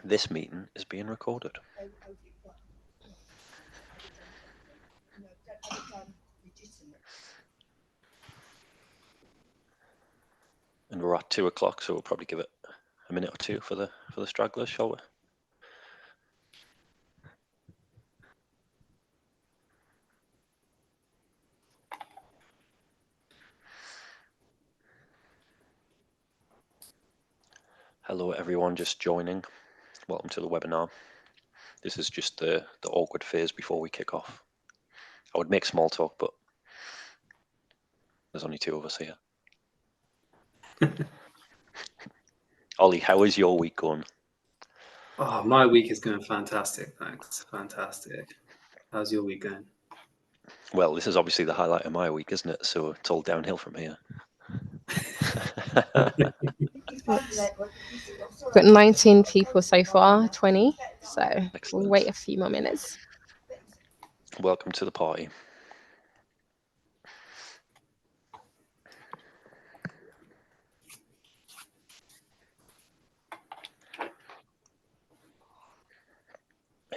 This meeting is being recorded. And we're at 2 o'clock, so we'll probably give it a minute or two for the stragglers, shall we? Hello everyone just joining. Welcome to the webinar. This is just the awkward phase before we kick off. I would make small talk, but there's only two of us here. Ollie, how is your week going? Oh, my week is going fantastic, thanks. Fantastic. How's your week going? Well, this is obviously the highlight of my week, isn't it? So it's all downhill from here. Got 19 people so far, 20. So Excellent. we'll wait a few more minutes. Welcome to the party.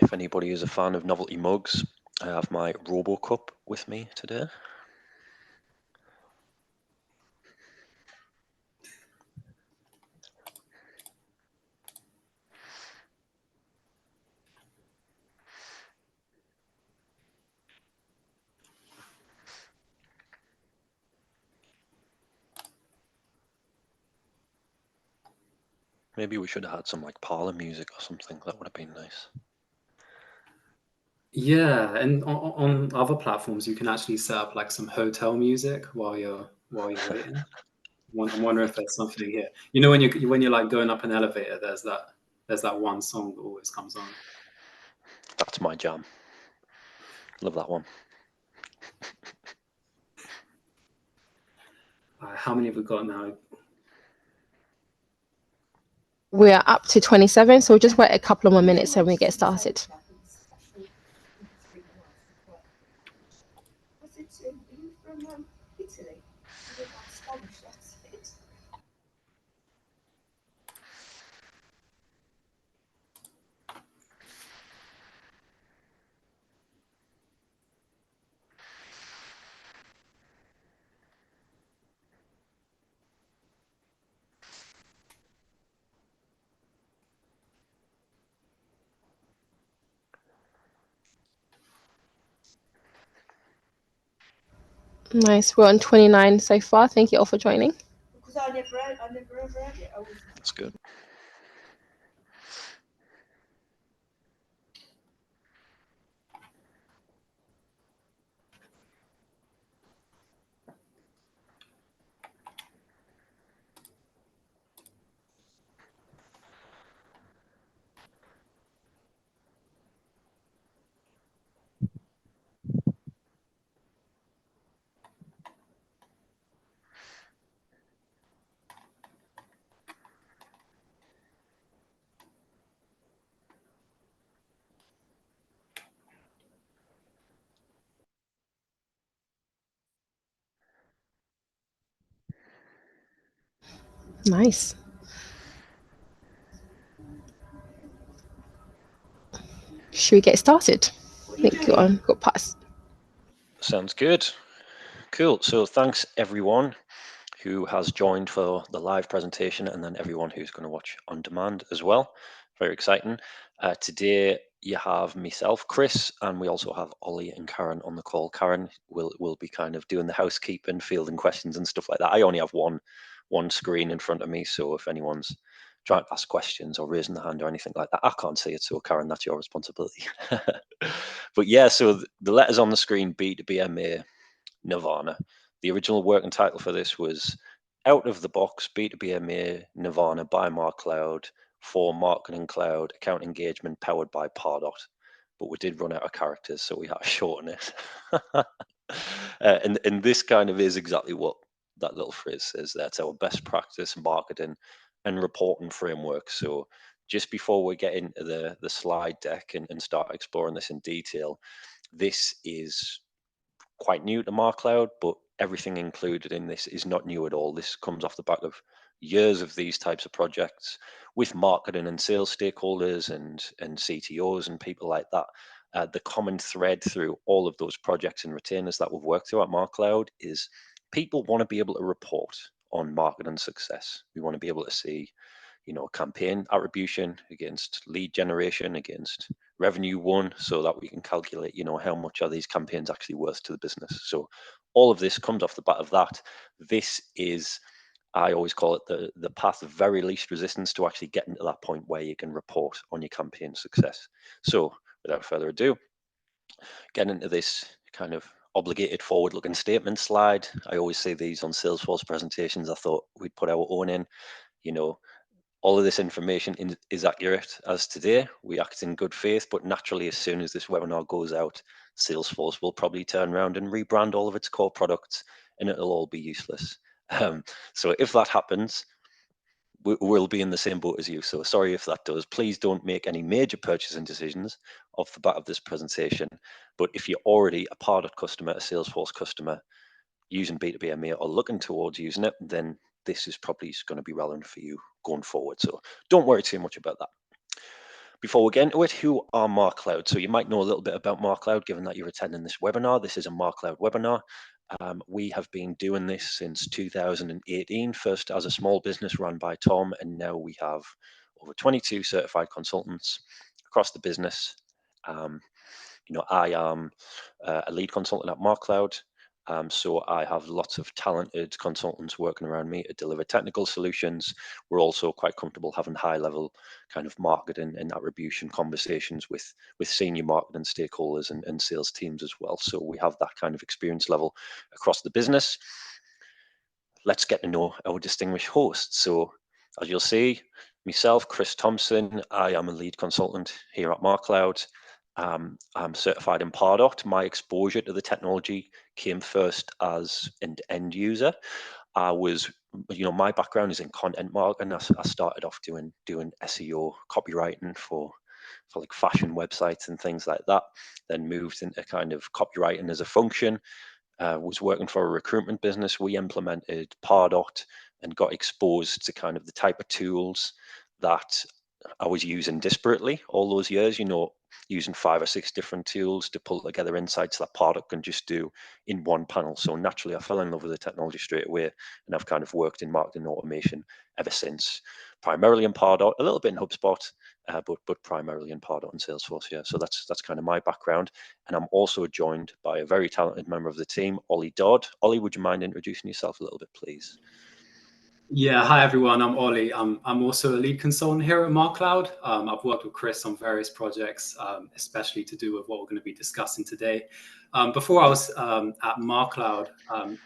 If anybody is a fan of novelty mugs, I have my Robo Cup with me today. Maybe we should have had some like parlor music or something. That would have been nice. Yeah, and on other platforms, you can actually set up like some hotel music while you're waiting. I'm wondering if there's something here. You know, when you're like going up an elevator, there's that one song that always comes on. That's my jam. Love that one. How many have we got now? We're up to 27, so we'll just wait a couple of more minutes and we get started. Nice. We're on 29 so far. Thank you all for joining. That's good. Nice. Should we get started? I think you're on. Got past. Sounds good. Cool. So thanks everyone who has joined for the live presentation, and then everyone who's going to watch on demand as well. Very exciting. Today you have myself, Chris, and we also have Ollie and Karen on the call. Karen will be kind of doing the housekeeping, fielding questions and stuff like that. I only have one screen in front of me, so if anyone's trying to ask questions or raising the hand or anything like that, I can't see it. So Karen, that's your responsibility. But yeah, so the letters on the screen, B2BMA Nirvana. The original working title for this was Out of the Box B2BMA Nirvana by MarCloud for Marketing Cloud Account Engagement powered by Pardot. But we did run out of characters, so we had to shorten it. And this kind of is exactly what that little phrase says. That's our best practice marketing and reporting framework. So just before we get into the slide deck and start exploring this in detail, this is quite new to MarCloud, but everything included in this is not new at all. This comes off the back of years of these types of projects with marketing and sales stakeholders and CTOs and people like that. The common thread through all of those projects and retainers that we've worked through at MarCloud is people want to be able to report on marketing success. We want to be able to see, campaign attribution against lead generation, against revenue won, so that we can calculate, how much are these campaigns actually worth to the business. So all of this comes off the back of that. This is, I always call it the path of very least resistance to actually getting to that point where you can report on your campaign success. So without further ado, get into this kind of obligated forward-looking statement slide. I always say these on Salesforce presentations. I thought we'd put our own in. All of this information is accurate as today. We act in good faith, but naturally, as soon as this webinar goes out, Salesforce will probably turn around and rebrand all of its core products, and it'll all be useless. So if that happens, we'll be in the same boat as you. So sorry if that does. Please don't make any major purchasing decisions off the bat of this presentation. But if you're already a Pardot customer, a Salesforce customer, using B2BMA or looking towards using it, then this is probably going to be relevant for you going forward. So don't worry too much about that. Before we get into it, who are MarCloud? So you might know a little bit about MarCloud, given that you're attending this webinar. This is a MarCloud webinar. We have been doing this since 2018, first as a small business run by Tom, and now we have over 22 certified consultants across the business. I am a lead consultant at MarCloud. So I have lots of talented consultants working around me to deliver technical solutions. We're also quite comfortable having high level kind of marketing and attribution conversations with senior marketing stakeholders and sales teams as well. So we have that kind of experience level across the business. Let's get to know our distinguished hosts. So as you'll see, myself, Chris Thompson, I am a lead consultant here at MarCloud. I'm certified in Pardot. My exposure to the technology came first as an end user. I was, my background is in content marketing. I started off doing SEO copywriting for like fashion websites and things like that. Then moved into kind of copywriting as a function. Was working for a recruitment business. We implemented Pardot and got exposed to kind of the type of tools that I was using disparately all those years, using 5 or 6 different tools to pull together insights that Pardot can just do in one panel. So naturally, I fell in love with the technology straight away, and I've kind of worked in marketing automation ever since, primarily in Pardot, a little bit in HubSpot, but primarily in Pardot and Salesforce. Yeah, so that's kind of my background, and I'm also joined by a very talented member of the team, Ollie Dodd. Ollie, would you mind introducing yourself a little bit, please? Yeah, hi everyone. I'm Ollie. I'm also a lead consultant here at MarCloud. I've worked with Chris on various projects, especially to do with what we're going to be discussing today. Before I was at MarCloud,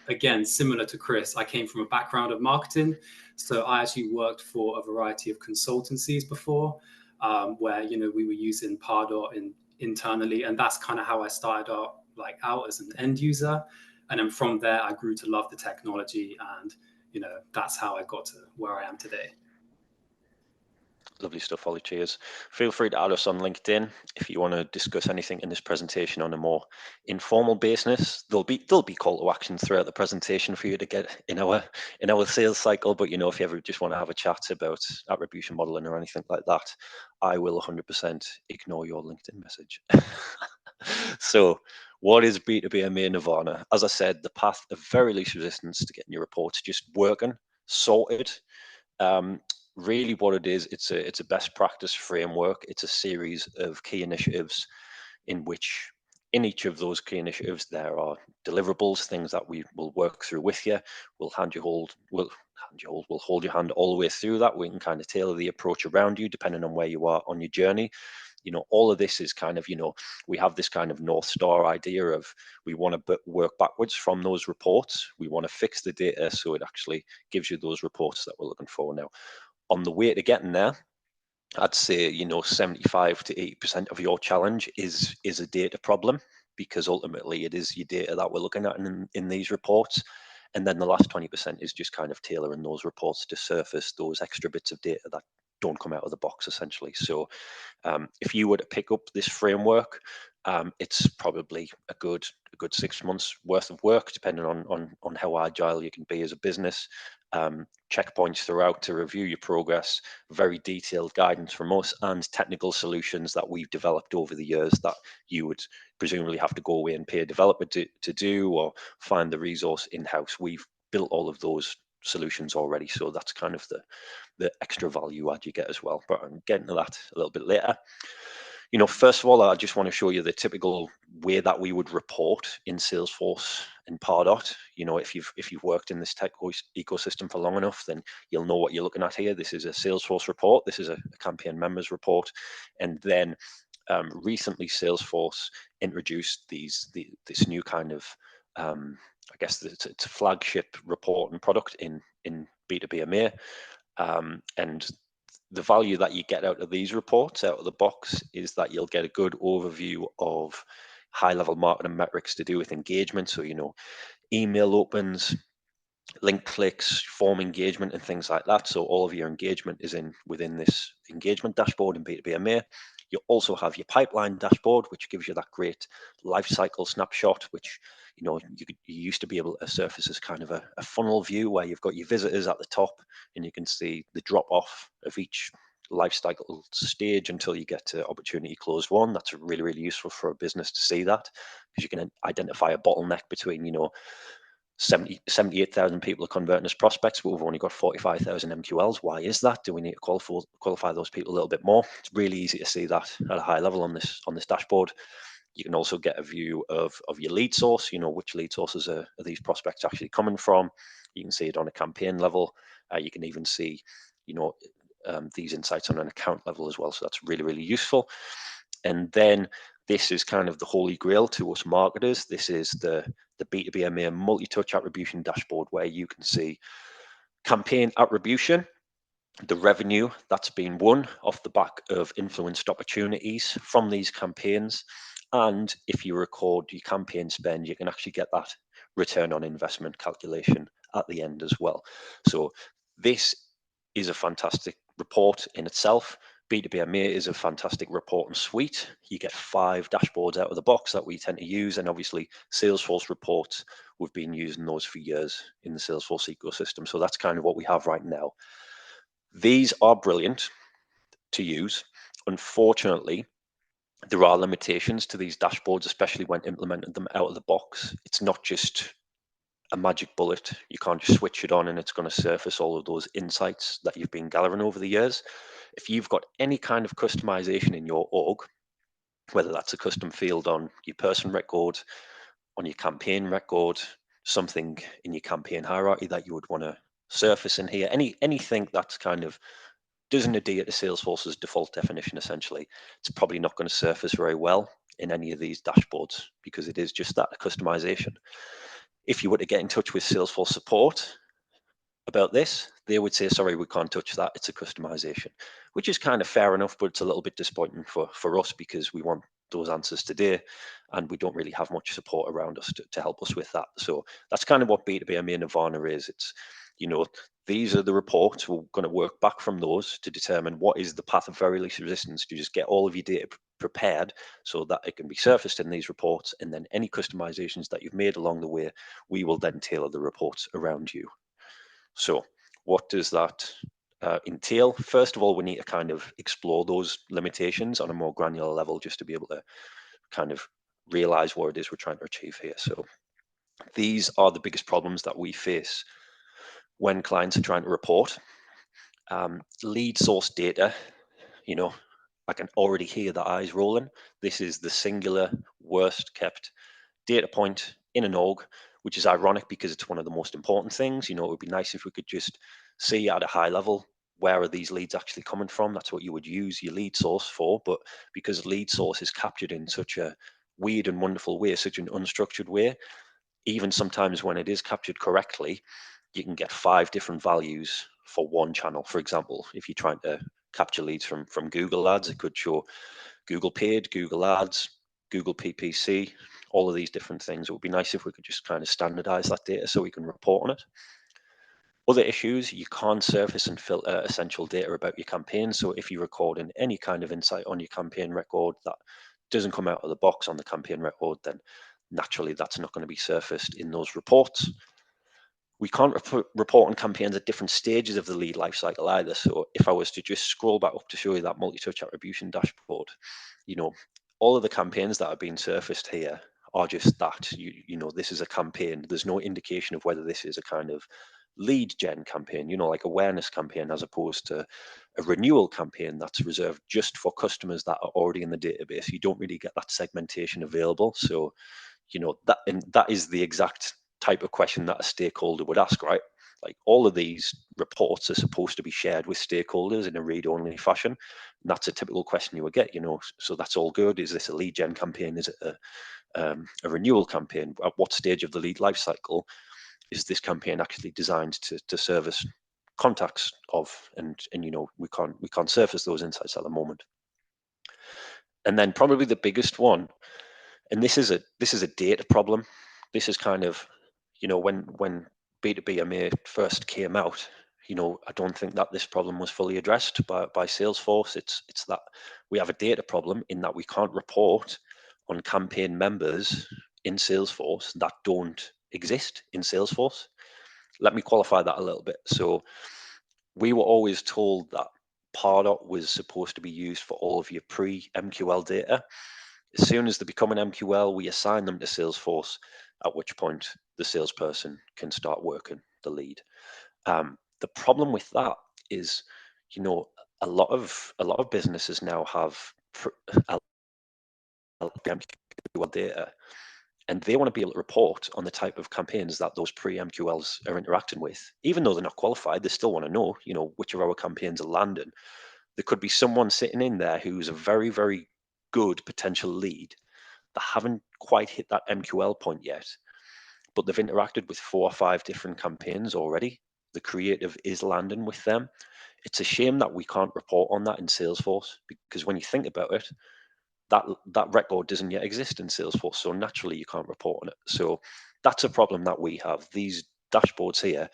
again, similar to Chris, I came from a background of marketing. So I actually worked for a variety of consultancies before, where we were using Pardot internally, and that's kind of how I started out as an end user. And then from there, I grew to love the technology, and that's how I got to where I am today. Lovely stuff, Ollie. Cheers. Feel free to add us on LinkedIn if you want to discuss anything in this presentation on a more informal basis. There'll be call to action throughout the presentation for you to get in our sales cycle. But if you ever just want to have a chat about attribution modeling or anything like that, I will 100% ignore your LinkedIn message. So what is B2BMA Nirvana? As I said, the path of very least resistance to getting your reports just working, sorted. Really what it is, it's a best practice framework. It's a series of key initiatives in which in each of those key initiatives there are deliverables, things that we will work through with you. We'll hold your hand all the way through that. We can kind of tailor the approach around you depending on where you are on your journey. All of this is kind of, we have this kind of North Star idea of we want to work backwards from those reports. We want to fix the data so it actually gives you those reports that we're looking for now. On the way to getting there, I'd say 75 to 80% of your challenge is a data problem, because ultimately it is your data that we're looking at in these reports, and then the last 20% is just kind of tailoring those reports to surface those extra bits of data that don't come out of the box, essentially. So if you were to pick up this framework it's probably a good 6 months worth of work, depending on how agile you can be as a business. Checkpoints throughout to review your progress, very detailed guidance from us, and technical solutions that we've developed over the years that you would presumably have to go away and pay a developer to do, or find the resource in-house. We've built all of those solutions already, so that's kind of the extra value add you get as well. But I'm getting to that a little bit later. First of all, I just want to show you the typical way that we would report in Salesforce and Pardot. If you've worked in this tech ecosystem for long enough, then you'll know what you're looking at here. This is a Salesforce report. This is a campaign members report. And then recently, Salesforce introduced this new kind of, I guess it's a flagship report and product in B2BMA. And the value that you get out of these reports out of the box is that you'll get a good overview of high-level marketing metrics to do with engagement. So, email opens, link clicks, form engagement, and things like that. So all of your engagement is within this engagement dashboard in B2BMA. You also have your pipeline dashboard, which gives you that great life cycle snapshot, which you used to be able to surface as kind of a funnel view where you've got your visitors at the top and you can see the drop off of each life cycle stage until you get to opportunity closed won. That's really, really useful for a business to see that, because you can identify a bottleneck between 78,000 people are converting as prospects, but we've only got 45,000 MQLs. Why is that? Do we need to qualify those people a little bit more? It's really easy to see that at a high level on this dashboard. You can also get a view of your lead source, which lead sources are these prospects actually coming from. You can see it on a campaign level. You can even see, these insights on an account level as well. So that's really, really useful. And then this is kind of the holy grail to us marketers. This is the B2BMA multi-touch attribution dashboard, where you can see campaign attribution, the revenue that's been won off the back of influenced opportunities from these campaigns. And if you record your campaign spend, you can actually get that return on investment calculation at the end as well. So this is a fantastic report in itself. B2BMA is a fantastic reporting suite. You get 5 dashboards out of the box that we tend to use, and obviously Salesforce reports, we've been using those for years in the Salesforce ecosystem. So that's kind of what we have right now. These are brilliant to use. Unfortunately, there are limitations to these dashboards, especially when implementing them out of the box. It's not just a magic bullet. You can't just switch it on and it's going to surface all of those insights that you've been gathering over the years. If you've got any kind of customization in your org, whether that's a custom field on your person record, on your campaign record, something in your campaign hierarchy that you would want to surface in here, anything that's kind of doesn't adhere to Salesforce's default definition, essentially, it's probably not going to surface very well in any of these dashboards, because it is just that, a customization. If you were to get in touch with Salesforce support about this, they would say, sorry, we can't touch that, it's a customization, which is kind of fair enough, but it's a little bit disappointing for us, because we want those answers today and we don't really have much support around us to help us with that. So that's kind of what B2BMA Nirvana is. It's, these are the reports. We're going to work back from those to determine what is the path of very least resistance, to just get all of your data prepared so that it can be surfaced in these reports, and then any customizations that you've made along the way, we will then tailor the reports around you. So what does that entail? First of all, we need to kind of explore those limitations on a more granular level, just to be able to kind of realize what it is we're trying to achieve here. So these are the biggest problems that we face when clients are trying to report. Lead source data, I can already hear the eyes rolling. This is the singular worst kept data point in an org, which is ironic because it's one of the most important things. It would be nice if we could just see at a high level, where are these leads actually coming from? That's what you would use your lead source for. But because lead source is captured in such a weird and wonderful way, such an unstructured way, even sometimes when it is captured correctly, you can get 5 different values for one channel. For example, if you're trying to capture leads from Google Ads, it could show Google Paid, Google Ads, Google PPC, all of these different things. It would be nice if we could just kind of standardize that data so we can report on it. Other issues, you can't surface and filter essential data about your campaign. So if you're recording any kind of insight on your campaign record that doesn't come out of the box on the campaign record, then naturally that's not going to be surfaced in those reports. We can't report on campaigns at different stages of the lead lifecycle either. So if I was to just scroll back up to show you that multi-touch attribution dashboard, all of the campaigns that are being surfaced here are just that. This is a campaign. There's no indication of whether this is a kind of lead gen campaign, like awareness campaign, as opposed to a renewal campaign that's reserved just for customers that are already in the database. You don't really get that segmentation available. So, that is the exact type of question that a stakeholder would ask, right? Like, all of these reports are supposed to be shared with stakeholders in a read-only fashion. And that's a typical question you would get, so that's all good. Is this a lead gen campaign? Is it a renewal campaign? At what stage of the lead life cycle is this campaign actually designed to service contacts of? And we can't surface those insights at the moment. And then probably the biggest one, and this is a data problem. This is kind of, when B2BMA first came out, I don't think that this problem was fully addressed by Salesforce. It's that we have a data problem in that we can't report on campaign members in Salesforce that don't exist in Salesforce. Let me qualify that a little bit. So we were always told that Pardot was supposed to be used for all of your pre-MQL data. As soon as they become an MQL, we assign them to Salesforce, at which point the salesperson can start working the lead. The problem with that is, a lot of businesses now have MQL data, and they want to be able to report on the type of campaigns that those pre-MQLs are interacting with. Even though they're not qualified, they still want to know, which of our campaigns are landing. There could be someone sitting in there who's a very, very good potential lead that haven't quite hit that MQL point yet, but they've interacted with 4 or 5 different campaigns already. The creative is landing with them. It's a shame that we can't report on that in Salesforce, because when you think about it, that record doesn't yet exist in Salesforce, so naturally you can't report on it. So that's a problem that we have. These dashboards here,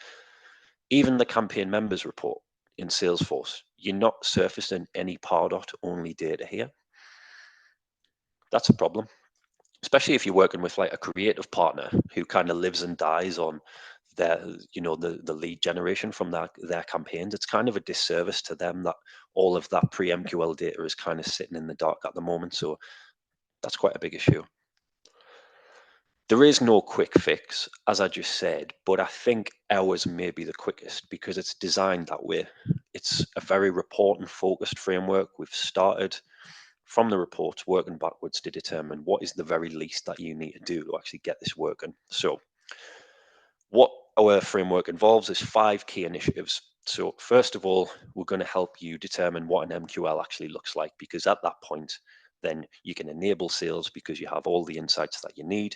even the campaign members report in Salesforce, you're not surfacing any Pardot only data here. That's a problem, especially if you're working with like a creative partner who kind of lives and dies on their, the lead generation from their campaigns. It's kind of a disservice to them that all of that pre-MQL data is kind of sitting in the dark at the moment. So that's quite a big issue. There is no quick fix, as I just said, but I think ours may be the quickest because it's designed that way. It's a very reporting focused framework. We've started from the reports working backwards to determine what is the very least that you need to do to actually get this working. So what our framework involves is 5 key initiatives. So first of all, we're going to help you determine what an MQL actually looks like, because at that point, then you can enable sales because you have all the insights that you need.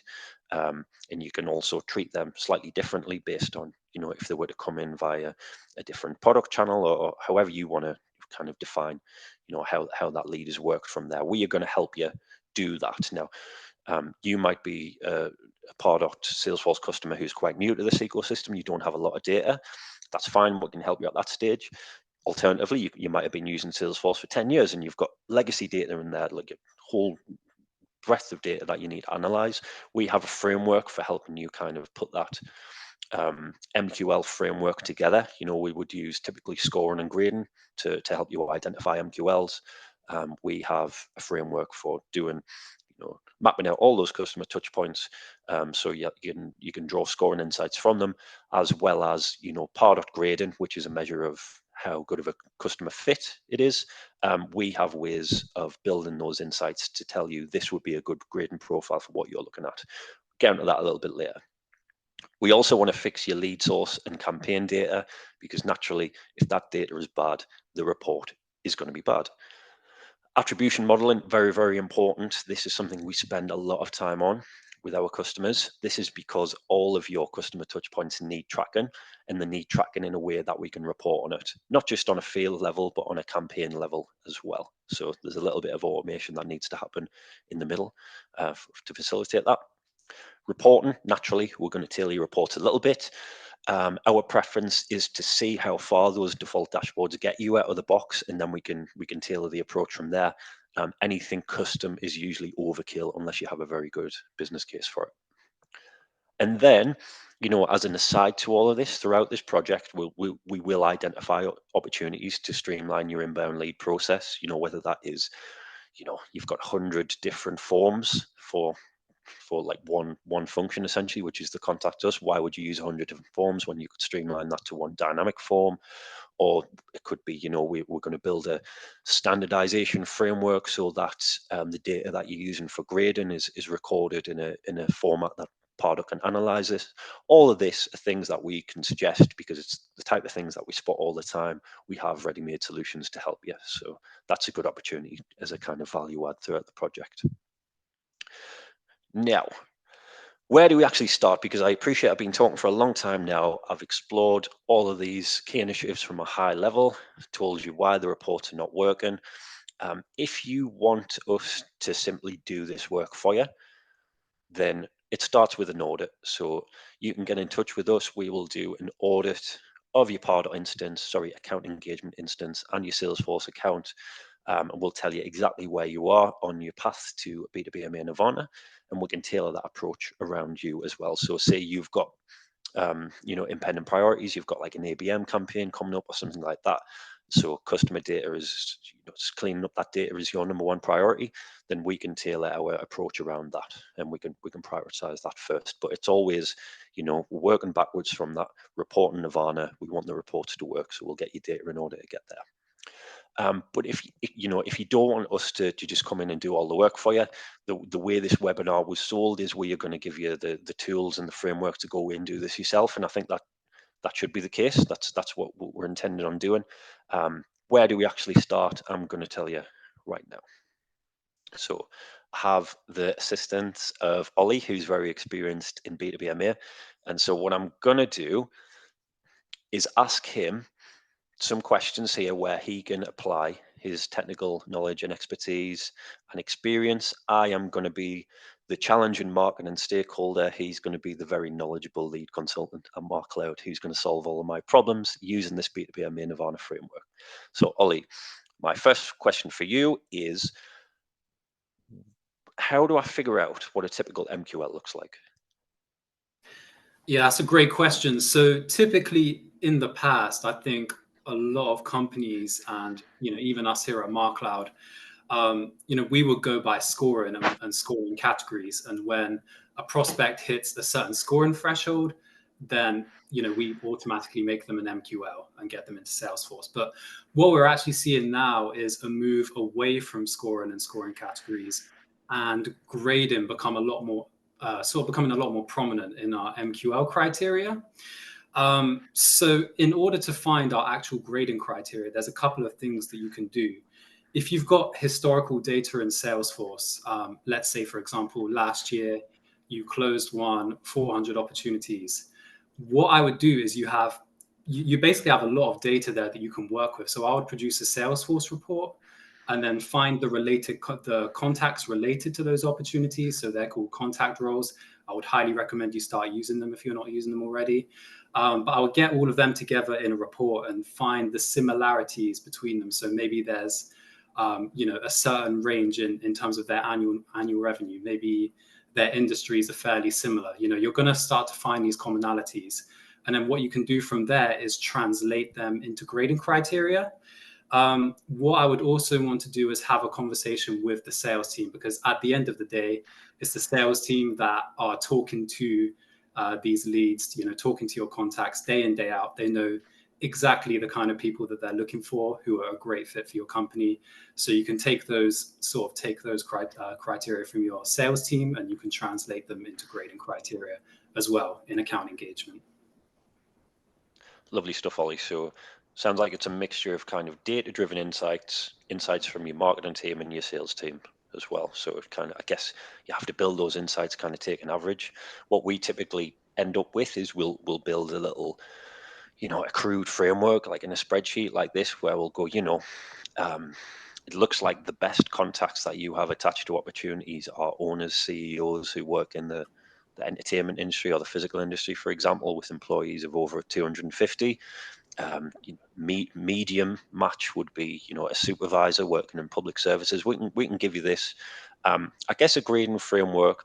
And you can also treat them slightly differently based on, if they were to come in via a different product channel, or however you want to kind of define, how that lead is worked from there. We are going to help you do that. Now, you might be a Pardot Salesforce customer who's quite new to this ecosystem. You don't have a lot of data. That's fine. We can help you at that stage. Alternatively, you might have been using Salesforce for 10 years and you've got legacy data in there, like a whole breadth of data that you need to analyze. We have a framework for helping you kind of put that MQL framework together. We would use typically scoring and grading to help you identify MQLs. We have a framework for doing, mapping out all those customer touch points, so you can draw scoring insights from them, as well as Pardot grading, which is a measure of how good of a customer fit it is. We have ways of building those insights to tell you this would be a good grading profile for what you're looking at. Get into that a little bit later. We also want to fix your lead source and campaign data, because naturally, if that data is bad, the report is going to be bad. Attribution modeling, very, very important. This is something we spend a lot of time on with our customers. This is because all of your customer touch points need tracking, and they need tracking in a way that we can report on it, not just on a field level, but on a campaign level as well. So there's a little bit of automation that needs to happen in the middle to facilitate that. Reporting, naturally, we're going to tailor your reports a little bit. Our preference is to see how far those default dashboards get you out of the box, and then we can tailor the approach from there. Anything custom is usually overkill unless you have a very good business case for it. And then, as an aside to all of this, throughout this project, we will identify opportunities to streamline your inbound lead process. Whether that is, you've got 100 different forms for like one function essentially, which is to contact us. Why would you use 100 different forms when you could streamline that to one dynamic form? Or it could be, we're going to build a standardization framework so that the data that you're using for grading is recorded in a format that Pardo can analyze this. All of this are things that we can suggest because it's the type of things that we spot all the time. We have ready-made solutions to help you. So that's a good opportunity as a kind of value add throughout the project. Now, where do we actually start? Because I appreciate I've been talking for a long time now. I've explored all of these key initiatives from a high level, told you why the reports are not working. If you want us to simply do this work for you, then it starts with an audit. So you can get in touch with us. We will do an audit of your Pardo instance, account engagement instance and your Salesforce account. And we'll tell you exactly where you are on your path to B2BMA Nirvana, and we can tailor that approach around you as well. So say you've got impending priorities, you've got like an ABM campaign coming up or something like that. So customer data is, just cleaning up that data is your number one priority, then we can tailor our approach around that, and we can prioritize that first. But it's always, we're working backwards from that reporting Nirvana. We want the reports to work, so we'll get your data in order to get there. But if you don't want us to just come in and do all the work for you, the way this webinar was sold is we are going to give you the tools and the framework to go in and do this yourself. And I think that should be the case. That's what we're intended on doing. Where do we actually start? I'm going to tell you right now. So I have the assistance of Ollie, who's very experienced in B2BMA. And so what I'm going to do is ask him some questions here where he can apply his technical knowledge and expertise and experience. I am going to be the challenging marketing stakeholder. He's going to be the very knowledgeable lead consultant at MarCloud, who's going to solve all of my problems using this B2BMA Nirvana framework. So Ollie, my first question for you is, how do I figure out what a typical MQL looks like? Yeah, that's a great question. So typically in the past, I think a lot of companies and even us here at MarCloud, we would go by scoring and scoring categories. And when a prospect hits a certain scoring threshold, then we automatically make them an MQL and get them into Salesforce. But what we're actually seeing now is a move away from scoring and scoring categories, and grading becoming a lot more prominent in our MQL criteria. So in order to find our actual grading criteria, there's a couple of things that you can do. If you've got historical data in Salesforce, let's say, for example, last year you closed 400 opportunities. What I would do is you basically have a lot of data there that you can work with. So I would produce a Salesforce report and then find the contacts related to those opportunities. So they're called contact roles. I would highly recommend you start using them if you're not using them already. But I would get all of them together in a report and find the similarities between them. So maybe there's a certain range in terms of their annual revenue. Maybe their industries are fairly similar. You're going to start to find these commonalities. And then what you can do from there is translate them into grading criteria. What I would also want to do is have a conversation with the sales team, because at the end of the day, it's the sales team that are talking to these leads, talking to your contacts day in, day out. They know exactly the kind of people that they're looking for who are a great fit for your company. So you can take those criteria from your sales team and you can translate them into grading criteria as well in account engagement. Lovely stuff, Ollie. So sounds like it's a mixture of kind of data-driven insights from your marketing team and your sales team as well. So it kind of, I guess you have to build those insights, kind of take an average. What we typically end up with is we'll build a little, a crude framework like in a spreadsheet like this, where we'll go, it looks like the best contacts that you have attached to opportunities are owners, CEOs who work in the entertainment industry or the physical industry, for example, with employees of over 250. Medium match would be, a supervisor working in public services. We can give you this. I guess a grading framework.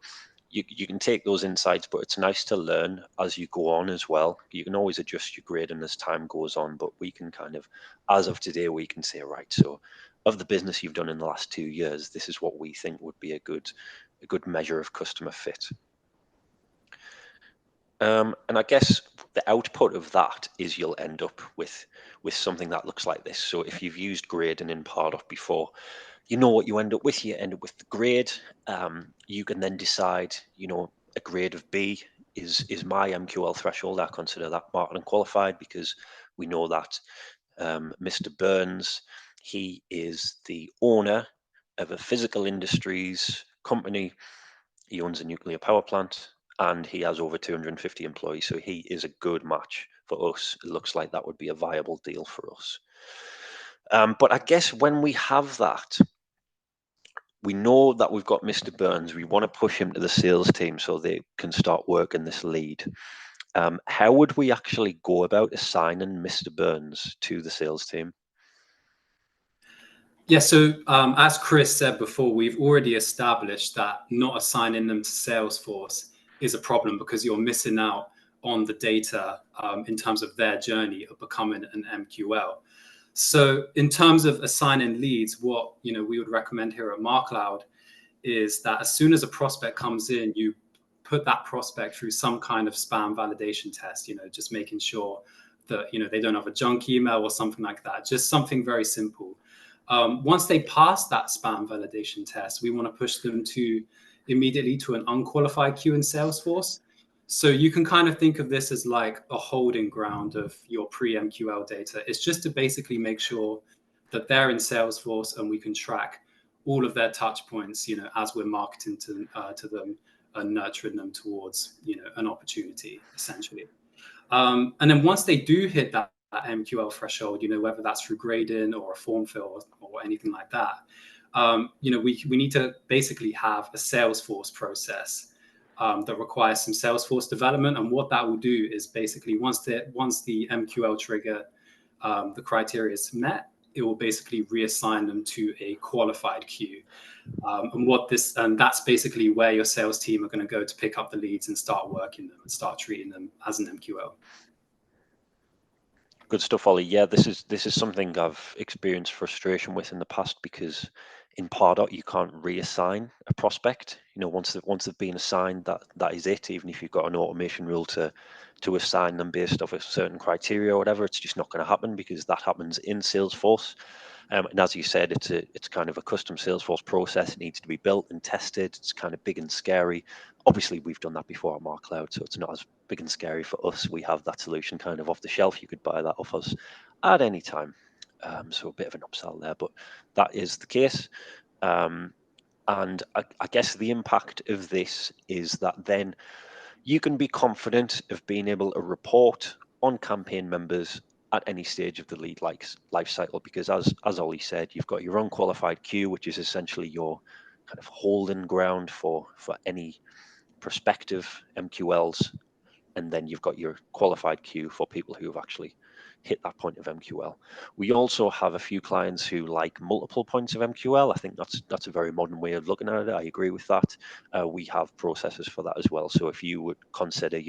You can take those insights, but it's nice to learn as you go on as well. You can always adjust your grading as time goes on, but we can kind of, as of today, we can say, right, so of the business you've done in the last 2 years, this is what we think would be a good measure of customer fit. And I guess the output of that is you'll end up with something that looks like this. So if you've used grading in Pardot before, you know what you end up with. You end up with the grade. You can then decide, a grade of B is my MQL threshold. I consider that marketing qualified because we know that Mr. Burns, he is the owner of a physical industries company. He owns a nuclear power plant and he has over 250 employees. So he is a good match for us. It looks like that would be a viable deal for us. But I guess when we have that, we know that we've got Mr. Burns. We want to push him to the sales team so they can start working this lead. How would we actually go about assigning Mr. Burns to the sales team? Yeah, so as Chris said before, we've already established that not assigning them to Salesforce is a problem because you're missing out on the data in terms of their journey of becoming an MQL. So in terms of assigning leads, what we would recommend here at MarCloud is that as soon as a prospect comes in, you put that prospect through some kind of spam validation test, just making sure that they don't have a junk email or something like that, just something very simple. Once they pass that spam validation test, we want to push them immediately to an unqualified queue in Salesforce. So you can kind of think of this as like a holding ground of your pre-MQL data. It's just to basically make sure that they're in Salesforce and we can track all of their touch points, as we're marketing to them and nurturing them towards, an opportunity, essentially. And then once they do hit that MQL threshold, whether that's through grading or a form fill or anything like that, we need to basically have a Salesforce process that requires some Salesforce development. And what that will do is basically once the MQL trigger, the criteria is met, it will basically reassign them to a qualified queue. And that's basically where your sales team are going to go to pick up the leads and start working them and start treating them as an MQL. Good stuff, Ollie. Yeah, this is something I've experienced frustration with in the past because in Pardot you can't reassign a prospect. Once they've been assigned, that is it. Even if you've got an automation rule to assign them based off a certain criteria or whatever, it's just not going to happen because that happens in Salesforce. And as you said, it's kind of a custom Salesforce process. It needs to be built and tested. It's kind of big and scary. Obviously, we've done that before at MarCloud, so it's not as big and scary for us. We have that solution kind of off the shelf. You could buy that off us at any time. So a bit of an upsell there, but that is the case. And I guess the impact of this is that then you can be confident of being able to report on campaign members at any stage of the lead life cycle, because as Ollie said, you've got your unqualified queue, which is essentially your kind of holding ground for any prospective MQLs, and then you've got your qualified queue for people who have actually hit that point of MQL. We also have a few clients who like multiple points of MQL. I think that's a very modern way of looking at it. I agree with that. We have processes for that as well. So if you would consider,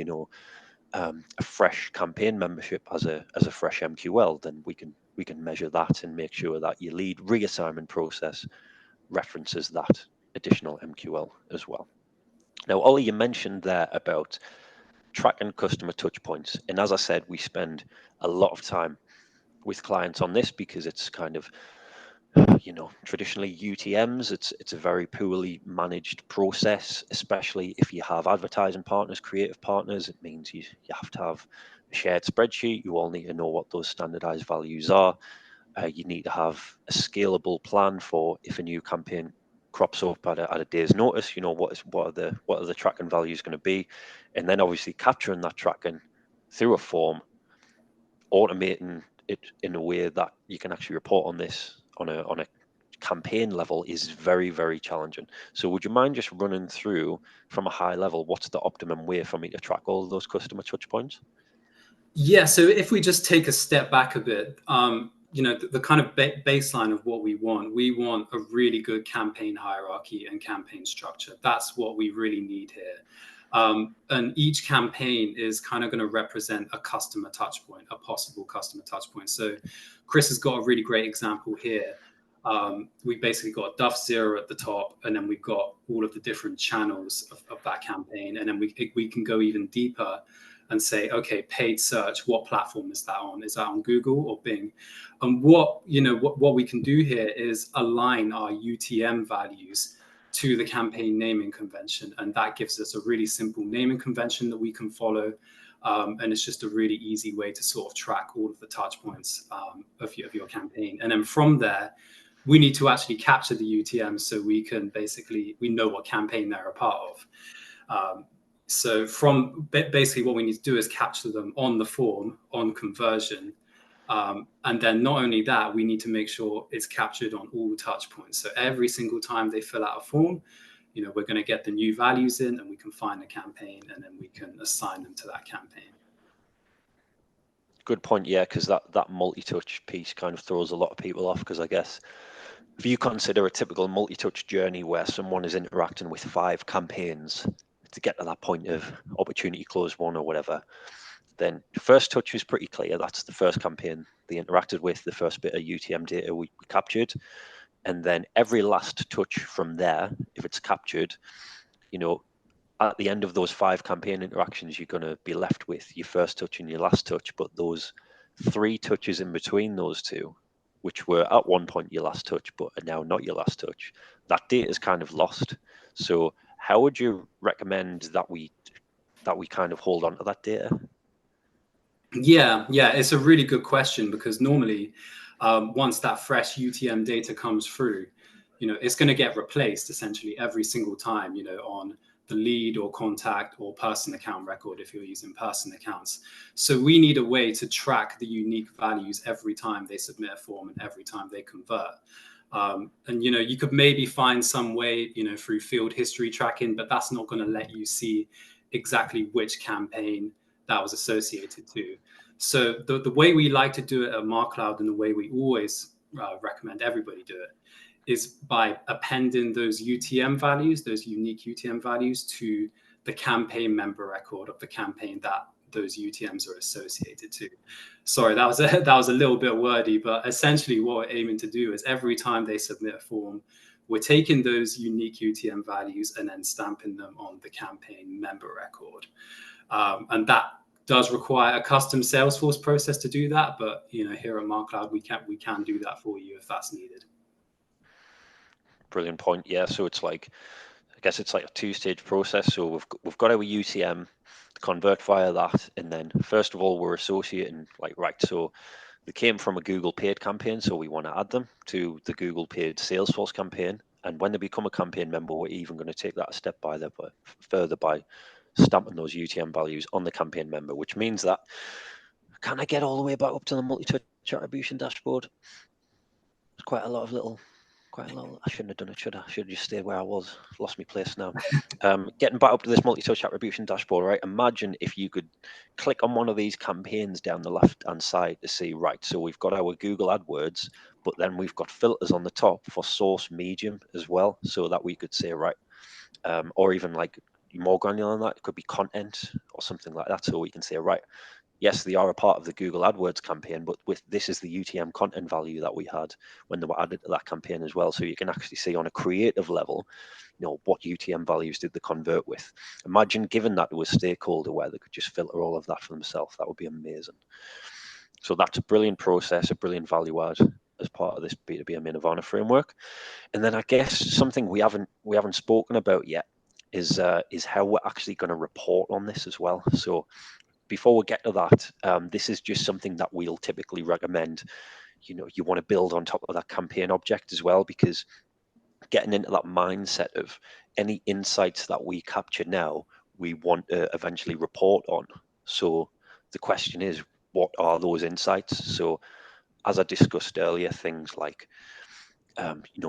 a fresh campaign membership as a fresh MQL, then we can measure that and make sure that your lead reassignment process references that additional MQL as well. Now, Ollie, you mentioned there about tracking customer touch points. And as I said, we spend a lot of time with clients on this because it's kind of, traditionally UTMs, it's a very poorly managed process, especially if you have advertising partners, creative partners. It means you have to have a shared spreadsheet. You all need to know what those standardized values are. You need to have a scalable plan for if a new campaign crops up at a day's notice, what are the tracking values going to be, and then obviously capturing that tracking through a form, automating it in a way that you can actually report on this on a campaign level is very, very challenging. So would you mind just running through from a high level what's the optimum way for me to track all of those customer touch points? Yeah, so if we just take a step back a bit, the kind of baseline of what we want a really good campaign hierarchy and campaign structure. That's what we really need here. And each campaign is kind of going to represent a customer touch point, a possible customer touch point. So Chris has got a really great example here. We basically got Duff Zero at the top, and then we've got all of the different channels of that campaign. And then we can go even deeper and say, okay, paid search, what platform is that on? Is that on Google or Bing? And what we can do here is align our UTM values to the campaign naming convention. And that gives us a really simple naming convention that we can follow. And it's just a really easy way to sort of track all of the touch points of your campaign. And then from there, we need to actually capture the UTM so we know what campaign they're a part of. So from basically what we need to do is capture them on the form, on conversion. And then not only that, we need to make sure it's captured on all touch points. So every single time they fill out a form, we're going to get the new values in, and we can find the campaign, and then we can assign them to that campaign. Good point, yeah, because that multi-touch piece kind of throws a lot of people off, because I guess if you consider a typical multi-touch journey where someone is interacting with 5 campaigns to get to that point of opportunity close 1 or whatever, then first touch is pretty clear. That's the first campaign they interacted with, the first bit of UTM data we captured. And then every last touch from there, if it's captured, at the end of those 5 campaign interactions, you're going to be left with your first touch and your last touch. But those 3 touches in between those 2, which were at one point your last touch, but are now not your last touch, that data is kind of lost. So how would you recommend that we kind of hold on to that data? Yeah, it's a really good question, because normally once that fresh UTM data comes through, it's going to get replaced essentially every single time, on the lead or contact or person account record if you're using person accounts. So we need a way to track the unique values every time they submit a form and every time they convert. And you could maybe find some way, through field history tracking, but that's not going to let you see exactly which campaign that was associated to. So the way we like to do it at MarCloud, and the way we always recommend everybody do it, is by appending those UTM values, those unique UTM values, to the campaign member record of the campaign that those UTMs are associated to. Sorry, that was a little bit wordy, but essentially what we're aiming to do is every time they submit a form, we're taking those unique UTM values and then stamping them on the campaign member record. And that does require a custom Salesforce process to do that, but here at MarCloud we can do that for you if that's needed. Brilliant point. Yeah, so it's like, I guess it's like a 2-stage process. So we've got our UTM, convert via that, and then first of all we're associating, like, right, so they came from a Google paid campaign, so we want to add them to the Google paid Salesforce campaign. And when they become a campaign member, we're even going to take that a step further by stamping those UTM values on the campaign member, which means that, can I get all the way back up to the multi-touch attribution dashboard? There's quite a lot. I shouldn't have done it, should I? Should have just stayed where I was. Lost my place now. Getting back up to this multi-touch attribution dashboard, right? Imagine if you could click on one of these campaigns down the left-hand side to see, right, so we've got our Google AdWords, but then we've got filters on the top for source medium as well, so that we could say, right, or even like more granular than that, it could be content or something like that. So we can say, right, yes, they are a part of the Google AdWords campaign, but this is the UTM content value that we had when they were added to that campaign as well. So you can actually see on a creative level, what UTM values did they convert with. Imagine giving that to a stakeholder where they could just filter all of that for themselves. That would be amazing. So that's a brilliant process, a brilliant value add as part of this B2BMA Nirvana framework. And then I guess something we haven't spoken about yet is how we're actually going to report on this as well. So before we get to that, this is just something that we'll typically recommend. You want to build on top of that campaign object as well, because getting into that mindset of any insights that we capture now, we want to eventually report on. So the question is, what are those insights? So as I discussed earlier, things like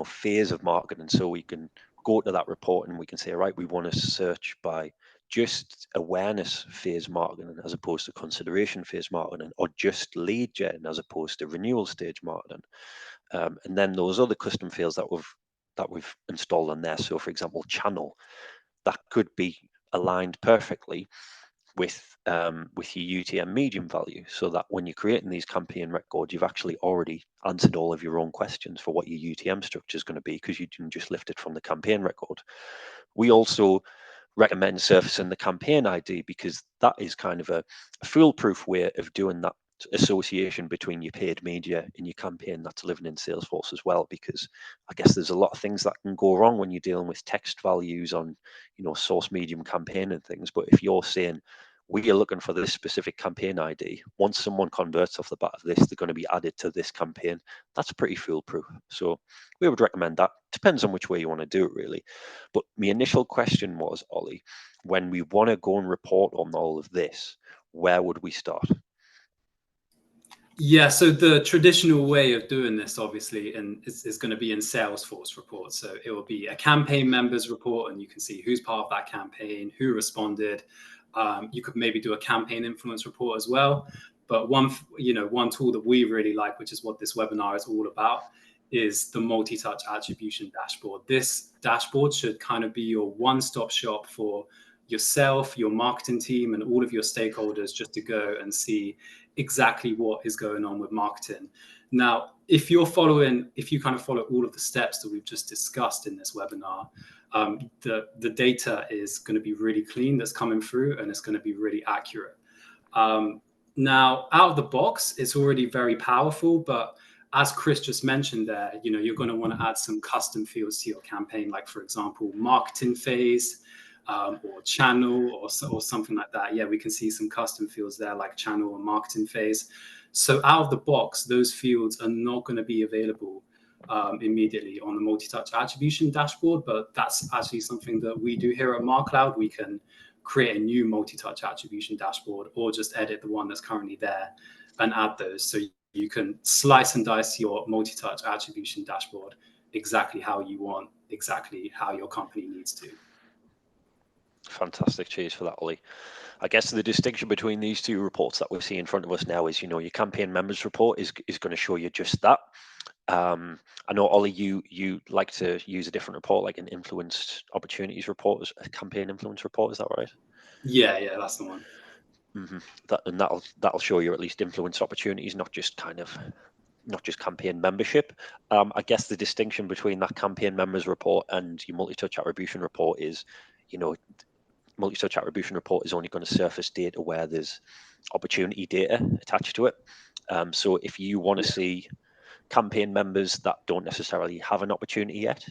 phase of marketing. So we can go to that report and we can say, right, we want to search by just awareness phase marketing as opposed to consideration phase marketing, or just lead gen as opposed to renewal stage marketing. And then those other custom fields that we've installed on there. So for example, channel, that could be aligned perfectly with your UTM medium value, so that when you're creating these campaign records, you've actually already answered all of your own questions for what your UTM structure is going to be, because you didn't just lift it from the campaign record. We also recommend surfacing the campaign ID, because that is kind of a foolproof way of doing that association between your paid media and your campaign that's living in Salesforce as well, because I guess there's a lot of things that can go wrong when you're dealing with text values on, source medium campaign and things. But if you're saying we are looking for this specific campaign ID, once someone converts off the bat of this, they're going to be added to this campaign. That's pretty foolproof. So we would recommend that. Depends on which way you want to do it, really. But my initial question was, Ollie, when we want to go and report on all of this, where would we start? Yeah, so the traditional way of doing this, obviously, is going to be in Salesforce reports. So it will be a campaign members report, and you can see who's part of that campaign, who responded. You could maybe do a campaign influence report as well. But one tool that we really like, which is what this webinar is all about, is the multi-touch attribution dashboard. This dashboard should kind of be your one-stop shop for yourself, your marketing team, and all of your stakeholders, just to go and see exactly what is going on with marketing. Now, if you kind of follow all of the steps that we've just discussed in this webinar, the data is going to be really clean that's coming through, and it's going to be really accurate. Now, out of the box, it's already very powerful, but as Chris just mentioned there, you're going to want to add some custom fields to your campaign, like, for example, marketing phase, or channel, or something like that. Yeah, we can see some custom fields there, like channel or marketing phase. So out of the box, those fields are not going to be available immediately on the multi-touch attribution dashboard, but that's actually something that we do here at MarCloud. We can create a new multi-touch attribution dashboard, or just edit the one that's currently there and add those. So you can slice and dice your multi-touch attribution dashboard exactly how you want, exactly how your company needs to. Fantastic. Cheers for that, Ollie. I guess the distinction between these two reports that we see in front of us now is, your campaign members report is going to show you just that. I know, Ollie, you like to use a different report, like an influence opportunities report, a campaign influence report. Is that right? Yeah, that's the one. Mm-hmm. That'll show you at least influence opportunities, not just campaign membership. I guess the distinction between that campaign members report and your multi-touch attribution report is, multi-touch attribution report is only going to surface data where there's opportunity data attached to it. So if you want to see campaign members that don't necessarily have an opportunity yet,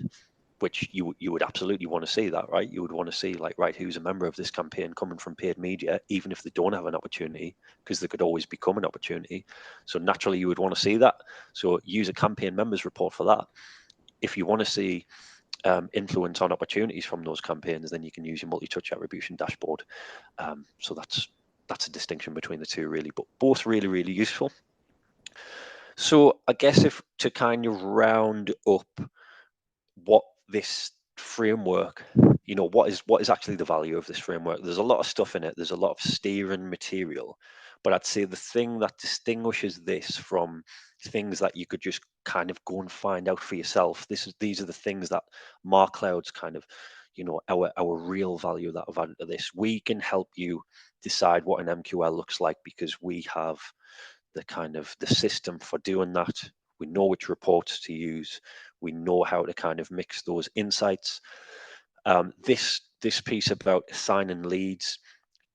which you would absolutely want to see that, right? You would want to see, like, right, who's a member of this campaign coming from paid media, even if they don't have an opportunity, because they could always become an opportunity. So naturally you would want to see that. So use a campaign members report for that. If you want to see influence on opportunities from those campaigns, then you can use your multi-touch attribution dashboard. So that's a distinction between the two, really, but both really, really useful. So I guess, if to kind of round up what this framework, what is actually the value of this framework? There's a lot of stuff in it. There's a lot of steering material, but I'd say the thing that distinguishes this from things that you could just kind of go and find out for yourself, these are the things that MarCloud's kind of, our real value that I've added to this. We can help you decide what an MQL looks like, because we have the system for doing that. We know which reports to use. We know how to kind of mix those insights. This piece about assigning leads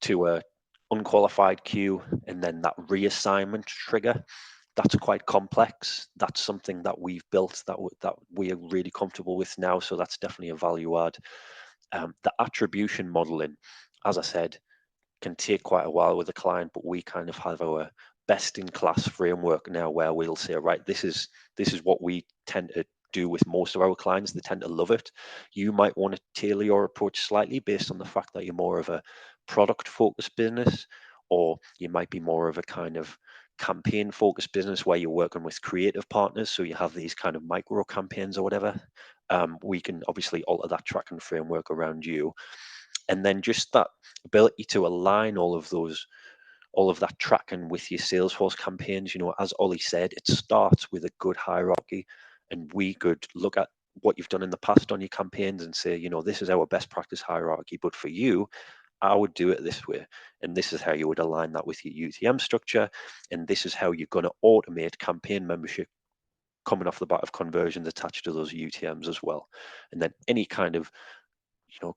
to a unqualified queue, and then that reassignment trigger, that's quite complex. That's something that we've built that we are really comfortable with now. So that's definitely a value add. The attribution modeling, as I said, can take quite a while with a client, but we kind of have our best in class framework now, where we'll say, right, this is what we tend to do with most of our clients. They tend to love it. You might want to tailor your approach slightly based on the fact that you're more of a product focused business, or you might be more of a kind of campaign focused business where you're working with creative partners, so you have these kind of micro campaigns or whatever. We can obviously alter that tracking framework around you. And then just that ability to align all of that tracking with your Salesforce campaigns. As Ollie said, it starts with a good hierarchy, and we could look at what you've done in the past on your campaigns and say, this is our best practice hierarchy, but for you, I would do it this way, and this is how you would align that with your UTM structure, and this is how you're going to automate campaign membership coming off the back of conversions attached to those UTMs as well. And then any kind of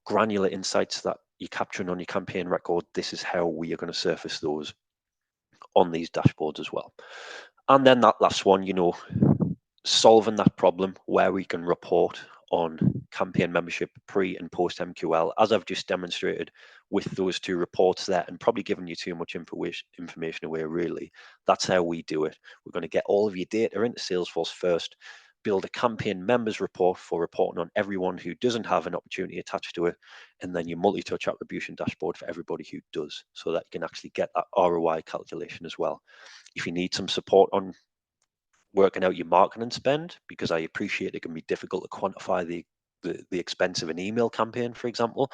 granular insights that you're capturing on your campaign record, this is how we are going to surface those on these dashboards as well. And then that last one, solving that problem where we can report on campaign membership pre and post MQL, as I've just demonstrated with those two reports there, and probably giving you too much information away really. That's how we do it. We're going to get all of your data into Salesforce first, build a campaign members report for reporting on everyone who doesn't have an opportunity attached to it, and then your multi-touch attribution dashboard for everybody who does, so that you can actually get that ROI calculation as well. If you need some support on working out your marketing spend, because I appreciate it can be difficult to quantify the expense of an email campaign, for example,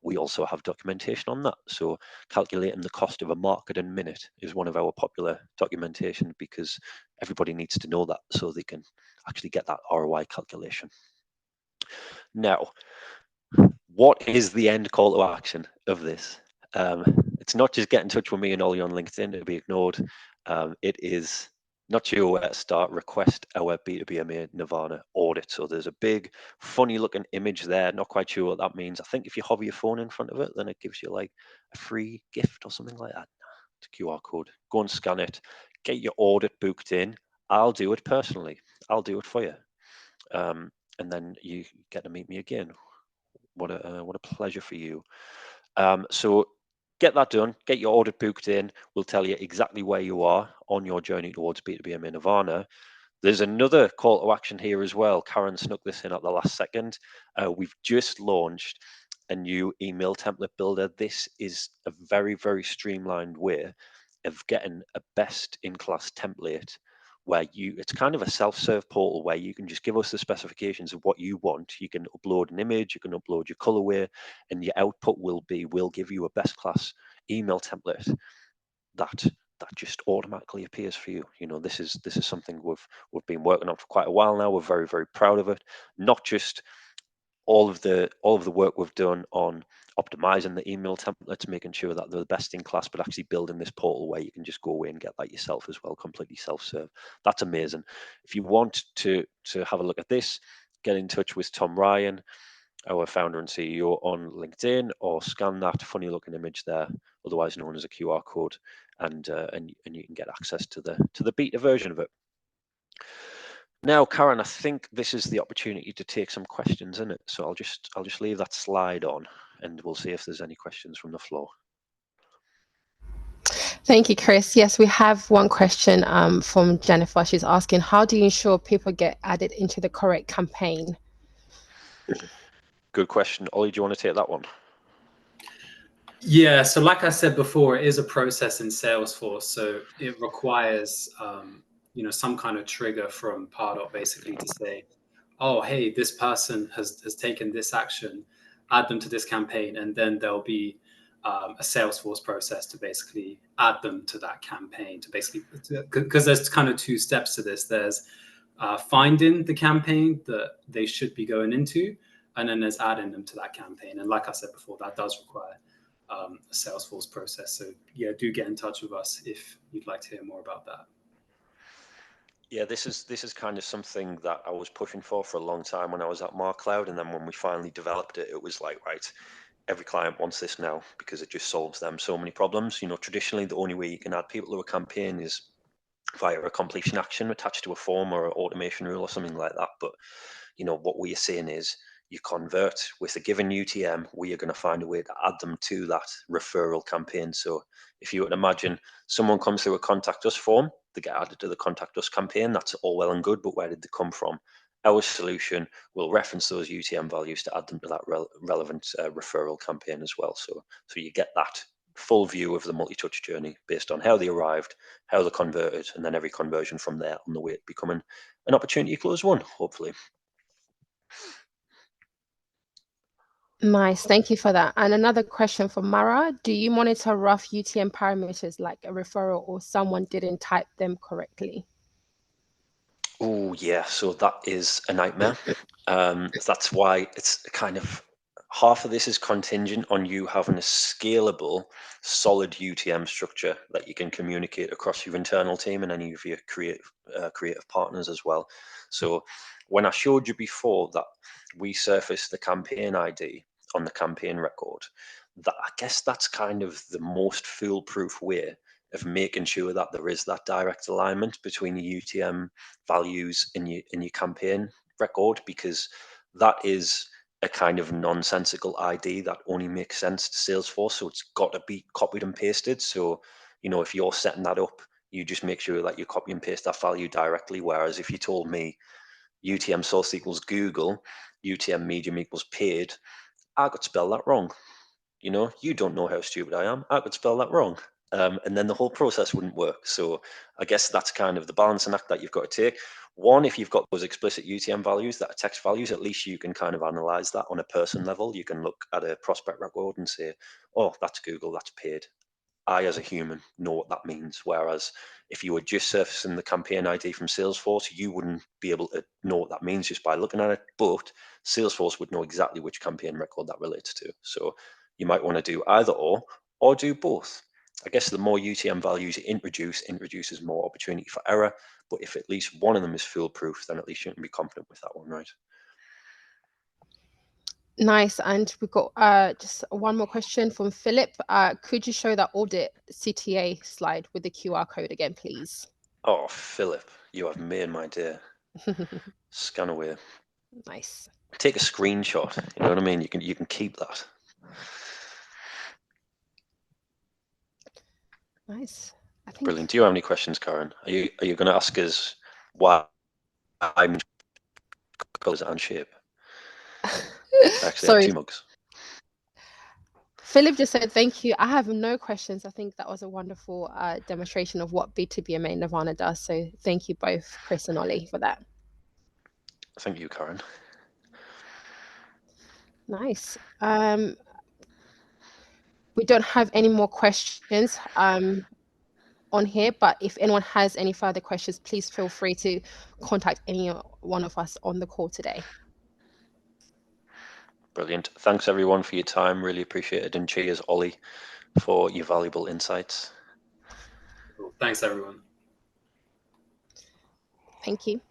we also have documentation on that. So calculating the cost of a marketing minute is one of our popular documentation, because everybody needs to know that so they can actually get that ROI calculation. Now, what is the end call to action of this? It's not just get in touch with me and Ollie on LinkedIn to be ignored. It is not sure where to start, request our B2BMA Nirvana audit. So there's a big funny looking image there, not quite sure what that means. I think if you hover your phone in front of it, then it gives you like a free gift or something like that. It's a QR code. Go and scan it, get your audit booked in. I'll do it personally. I'll do it for you. And then you get to meet me again. What a pleasure for you. So get that done, get your audit booked in. We'll tell you exactly where you are on your journey towards B2BMA Nirvana. There's another call to action here as well. Karen snuck this in at the last second. We've just launched a new email template builder. This is a very, very streamlined way of getting a best-in-class template where it's kind of a self-serve portal where you can just give us the specifications of what you want. You can upload an image, you can upload your colorway, and your output will give you a best class email template that just automatically appears for you. This is something we've been working on for quite a while now. We're very, very proud of it. Not just all of the work we've done on optimizing the email templates, making sure that they're the best in class, but actually building this portal where you can just go away and get that yourself as well, completely self-serve. That's amazing. If you want to have a look at this, get in touch with Tom Ryan, our founder and CEO, on LinkedIn, or scan that funny looking image there, otherwise known as a QR code, and you can get access to the beta version of it. Now, Karen, I think this is the opportunity to take some questions in it. So I'll just leave that slide on, and we'll see if there's any questions from the floor. Thank you, Chris. Yes, we have one question from Jennifer. She's asking, how do you ensure people get added into the correct campaign? Good question. Ollie, do you want to take that one? Yeah, so like I said before, it is a process in Salesforce. So it requires some kind of trigger from Pardot basically to say, oh, hey, this person has taken this action, add them to this campaign, and then there'll be a Salesforce process to basically add them to that campaign, because there's kind of two steps to this. There's finding the campaign that they should be going into, and then there's adding them to that campaign. And like I said before, that does require a Salesforce process. So yeah, do get in touch with us if you'd like to hear more about that. Yeah, this is kind of something that I was pushing for a long time when I was at MarCloud, and then when we finally developed it, it was like, right, every client wants this now because it just solves them so many problems. Traditionally, the only way you can add people to a campaign is via a completion action attached to a form or an automation rule or something like that. But what we are saying is, you convert with a given UTM, we are going to find a way to add them to that referral campaign. So if you would imagine someone comes through a contact us form, they get added to the contact us campaign. That's all well and good, but where did they come from? Our solution will reference those UTM values to add them to that relevant referral campaign as well. So you get that full view of the multi-touch journey based on how they arrived, how they converted, and then every conversion from there on the way to becoming an opportunity close one, hopefully. Nice, thank you for that. And another question from Mara: do you monitor rough UTM parameters like a referral or someone didn't type them correctly? Oh yeah, so that is a nightmare. That's why it's kind of half of this is contingent on you having a scalable, solid UTM structure that you can communicate across your internal team and any of your creative partners as well. So when I showed you before that we surfaced the campaign ID on the campaign record, that I guess that's kind of the most foolproof way of making sure that there is that direct alignment between the UTM values in your campaign record, because that is a kind of nonsensical ID that only makes sense to Salesforce. So it's got to be copied and pasted. So, you know, if you're setting that up, you just make sure that you copy and paste that value directly. Whereas if you told me UTM source equals Google, UTM medium equals paid, I could spell that wrong. You know, you don't know how stupid I am. I could spell that wrong. And then the whole process wouldn't work. So I guess that's kind of the balancing act that you've got to take. One, if you've got those explicit UTM values that are text values, at least you can kind of analyze that on a person level. You can look at a prospect record and say, oh, that's Google, that's paid. I, as a human, know what that means. Whereas if you were just surfacing the campaign ID from Salesforce, you wouldn't be able to know what that means just by looking at it. But Salesforce would know exactly which campaign record that relates to. So you might want to do either or do both. I guess the more UTM values you introduces more opportunity for error. But if at least one of them is foolproof, then at least you can be confident with that one, right? Nice. And we've got just one more question from Philip. Could you show that audit CTA slide with the QR code again, please? Oh, Philip, you have made my day. Scan away. Nice. Take a screenshot. You know what I mean? You can keep that. Nice. I think Brilliant. Do you have any questions, Karen? Are you going to ask us why I'm colours and shape? Actually, I have sorry, 2 mugs. Philip just said thank you. I have no questions. I think that was a wonderful demonstration of what B2BMA Nirvana does. So thank you both, Chris and Ollie, for that. Thank you, Karen. Nice. We don't have any more questions on here, but if anyone has any further questions, please feel free to contact any one of us on the call today. Brilliant. Thanks, everyone, for your time. Really appreciate it. And cheers, Ollie, for your valuable insights. Cool. Thanks, everyone. Thank you.